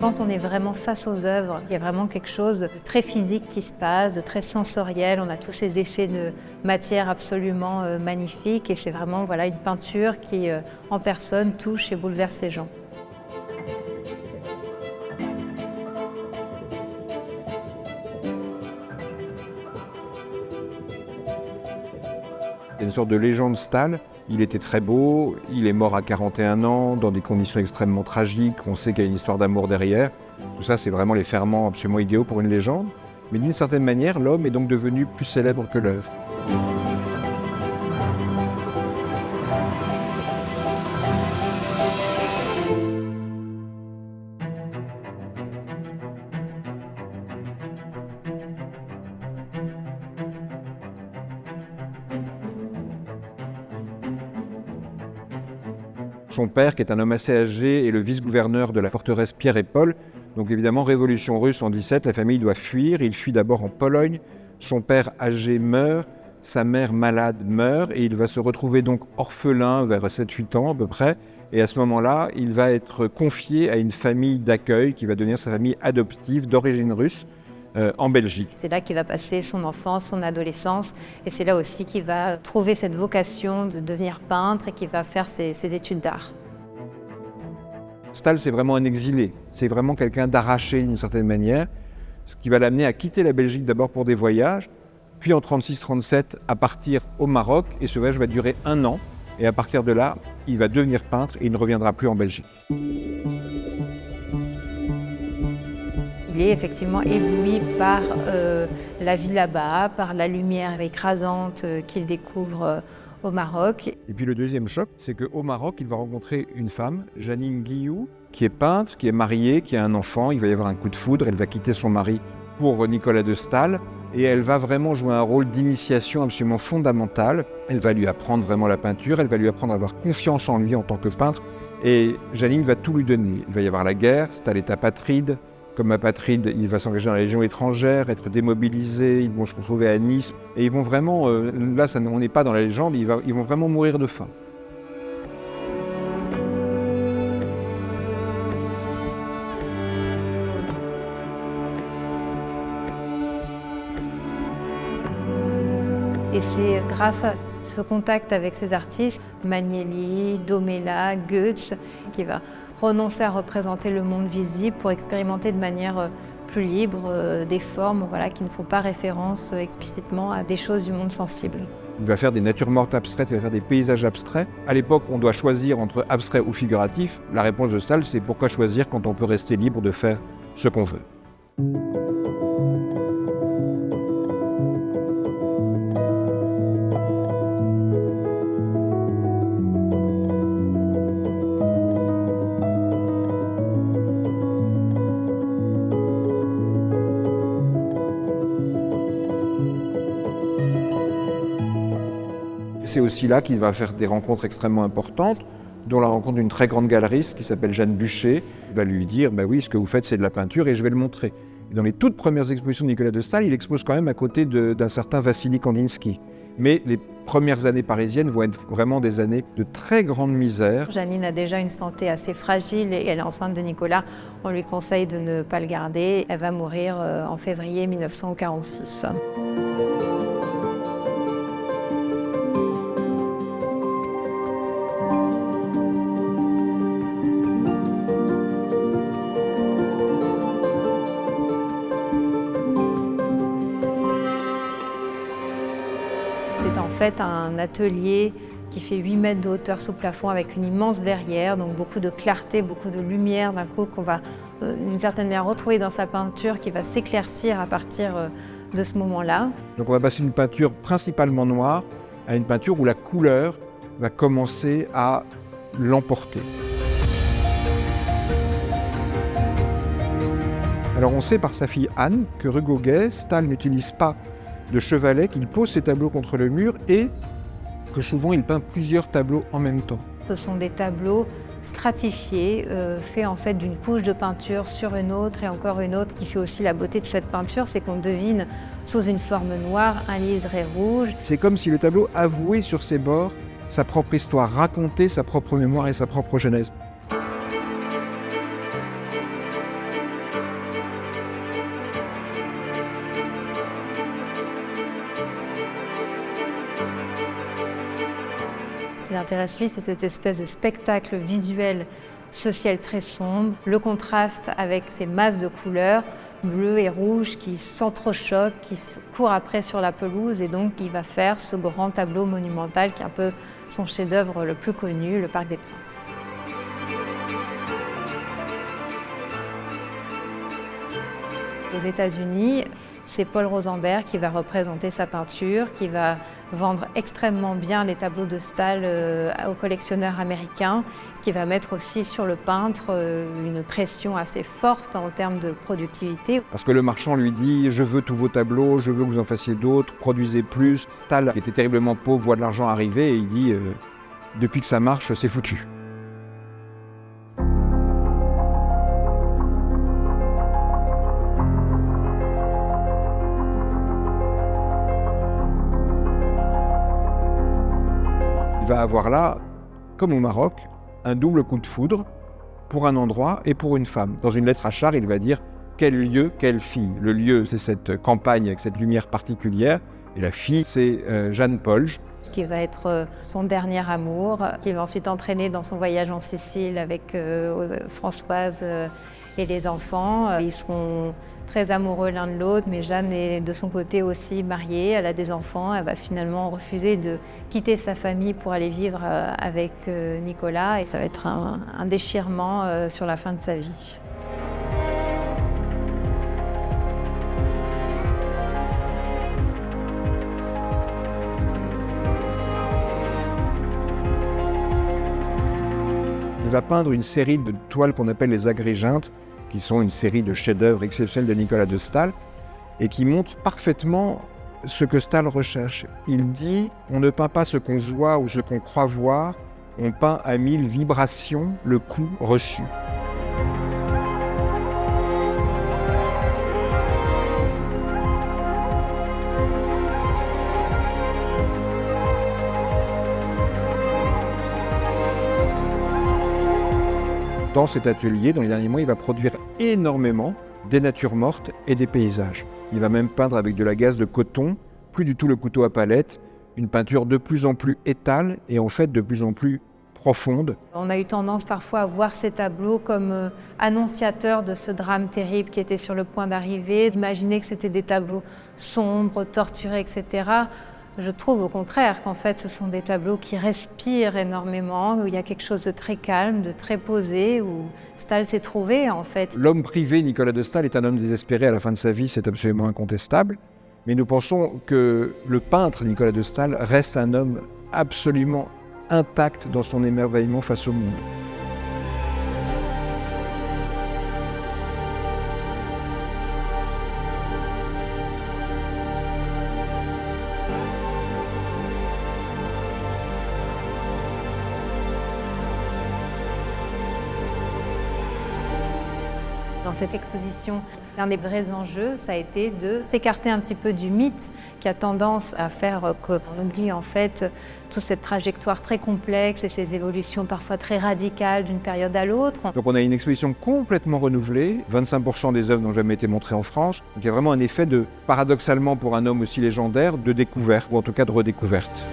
Quand on est vraiment face aux œuvres, il y a vraiment quelque chose de très physique qui se passe, de très sensoriel. On a tous ces effets de matière absolument magnifiques et c'est vraiment une peinture qui, en personne, touche et bouleverse les gens. Il y a une sorte de légende Stahl. Il était très beau, il est mort à 41 ans, dans des conditions extrêmement tragiques. On sait qu'il y a une histoire d'amour derrière. Tout ça, c'est vraiment les ferments absolument idéaux pour une légende. Mais d'une certaine manière, l'homme est donc devenu plus célèbre que l'œuvre. Son père, qui est un homme assez âgé, est le vice-gouverneur de la forteresse Pierre et Paul. Donc évidemment, révolution russe en 17, la famille doit fuir. Il fuit d'abord en Pologne. Son père âgé meurt, sa mère malade meurt et il va se retrouver donc orphelin vers 7-8 ans à peu près. Et à ce moment-là, il va être confié à une famille d'accueil qui va devenir sa famille adoptive d'origine russe en Belgique. C'est là qu'il va passer son enfance, son adolescence et c'est là aussi qu'il va trouver cette vocation de devenir peintre et qu'il va faire ses études d'art. Stahl, c'est vraiment un exilé, c'est vraiment quelqu'un d'arraché d'une certaine manière, ce qui va l'amener à quitter la Belgique d'abord pour des voyages, puis en 36-37 à partir au Maroc et ce voyage va durer 1 an et à partir de là, il va devenir peintre et il ne reviendra plus en Belgique. Il est effectivement ébloui par la vie là-bas, par la lumière écrasante qu'il découvre au Maroc. Et puis le deuxième choc, c'est qu'au Maroc, il va rencontrer une femme, Janine Guillou, qui est peintre, qui est mariée, qui a un enfant. Il va y avoir un coup de foudre, elle va quitter son mari pour Nicolas de Stahl. Et elle va vraiment jouer un rôle d'initiation absolument fondamental. Elle va lui apprendre vraiment la peinture, elle va lui apprendre à avoir confiance en lui en tant que peintre. Et Janine va tout lui donner. Il va y avoir la guerre, Stahl est apatride. Comme apatride, il va s'engager dans la Légion étrangère, être démobilisé, ils vont se retrouver à Nice. Et ils vont vraiment, là on n'est pas dans la légende, ils vont vraiment mourir de faim. Et c'est grâce à ce contact avec ces artistes, Magnelli, Domela, Goetz, qui va renoncer à représenter le monde visible pour expérimenter de manière plus libre des formes qui ne font pas référence explicitement à des choses du monde sensible. Il va faire des natures mortes abstraites, il va faire des paysages abstraits. À l'époque, on doit choisir entre abstrait ou figuratif. La réponse de Stahl, c'est pourquoi choisir quand on peut rester libre de faire ce qu'on veut. C'est aussi là qu'il va faire des rencontres extrêmement importantes, dont la rencontre d'une très grande galeriste qui s'appelle Jeanne Bucher. Il va lui dire oui, ce que vous faites, c'est de la peinture et je vais le montrer. Et dans les toutes premières expositions de Nicolas de Stahl, il expose quand même à côté d'un certain Vassili Kandinsky. Mais les premières années parisiennes vont être vraiment des années de très grande misère. Janine a déjà une santé assez fragile et elle est enceinte de Nicolas. On lui conseille de ne pas le garder. Elle va mourir en février 1946. C'est en fait un atelier qui fait 8 mètres de hauteur sous plafond avec une immense verrière, donc beaucoup de clarté, beaucoup de lumière d'un coup qu'on va d'une certaine manière retrouver dans sa peinture qui va s'éclaircir à partir de ce moment-là. Donc on va passer d'une peinture principalement noire à une peinture où la couleur va commencer à l'emporter. Alors on sait par sa fille Anne que rue Gauguet, Stahl n'utilise pas de chevalet, qu'il pose ses tableaux contre le mur et que souvent il peint plusieurs tableaux en même temps. Ce sont des tableaux stratifiés, faits en fait d'une couche de peinture sur une autre et encore une autre. Ce qui fait aussi la beauté de cette peinture, c'est qu'on devine sous une forme noire un liseré rouge. C'est comme si le tableau avouait sur ses bords sa propre histoire, racontait sa propre mémoire et sa propre genèse. qui l'intéresse lui, c'est cette espèce de spectacle visuel, ce ciel très sombre, le contraste avec ces masses de couleurs, bleu et rouge, qui s'entrechoquent, qui courent après sur la pelouse, et donc il va faire ce grand tableau monumental qui est un peu son chef-d'œuvre le plus connu, le Parc des Princes. Aux États-Unis, c'est Paul Rosenberg qui va représenter sa peinture, qui va vendre extrêmement bien les tableaux de Stahl aux collectionneurs américains, ce qui va mettre aussi sur le peintre une pression assez forte en termes de productivité. Parce que le marchand lui dit « Je veux tous vos tableaux, je veux que vous en fassiez d'autres, produisez plus ». Stahl, qui était terriblement pauvre, voit de l'argent arriver et il dit « Depuis que ça marche, c'est foutu ». Il va avoir là, comme au Maroc, un double coup de foudre pour un endroit et pour une femme. Dans une lettre à Charles, il va dire « Quel lieu, quelle fille ». Le lieu, c'est cette campagne avec cette lumière particulière, et la fille, c'est Jeanne Polge. Qui va être son dernier amour, qui va ensuite entraîner dans son voyage en Sicile avec Françoise et les enfants. Ils seront très amoureux l'un de l'autre, mais Jeanne est de son côté aussi mariée, elle a des enfants, elle va finalement refuser de quitter sa famille pour aller vivre avec Nicolas, et ça va être un déchirement sur la fin de sa vie. Il va peindre une série de toiles qu'on appelle les Agrégentes, qui sont une série de chefs-d'œuvre exceptionnels de Nicolas de Stahl, et qui montrent parfaitement ce que Stahl recherche. Il dit « On ne peint pas ce qu'on voit ou ce qu'on croit voir, on peint à 1000 vibrations le coup reçu ». Dans cet atelier, dans les derniers mois, il va produire énormément des natures mortes et des paysages. Il va même peindre avec de la gaze de coton, plus du tout le couteau à palette, une peinture de plus en plus étale et en fait de plus en plus profonde. On a eu tendance parfois à voir ces tableaux comme annonciateurs de ce drame terrible qui était sur le point d'arriver, imaginer que c'était des tableaux sombres, torturés, etc. Je trouve au contraire qu'en fait ce sont des tableaux qui respirent énormément, où il y a quelque chose de très calme, de très posé, où Stahl s'est trouvé en fait. L'homme privé Nicolas de Stahl est un homme désespéré à la fin de sa vie, c'est absolument incontestable. Mais nous pensons que le peintre Nicolas de Stahl reste un homme absolument intact dans son émerveillement face au monde. Dans cette exposition, l'un des vrais enjeux, ça a été de s'écarter un petit peu du mythe qui a tendance à faire qu'on oublie en fait toute cette trajectoire très complexe et ces évolutions parfois très radicales d'une période à l'autre. Donc on a une exposition complètement renouvelée, 25% des œuvres n'ont jamais été montrées en France. Donc il y a vraiment un effet de, paradoxalement pour un homme aussi légendaire, de découverte, ou en tout cas de redécouverte.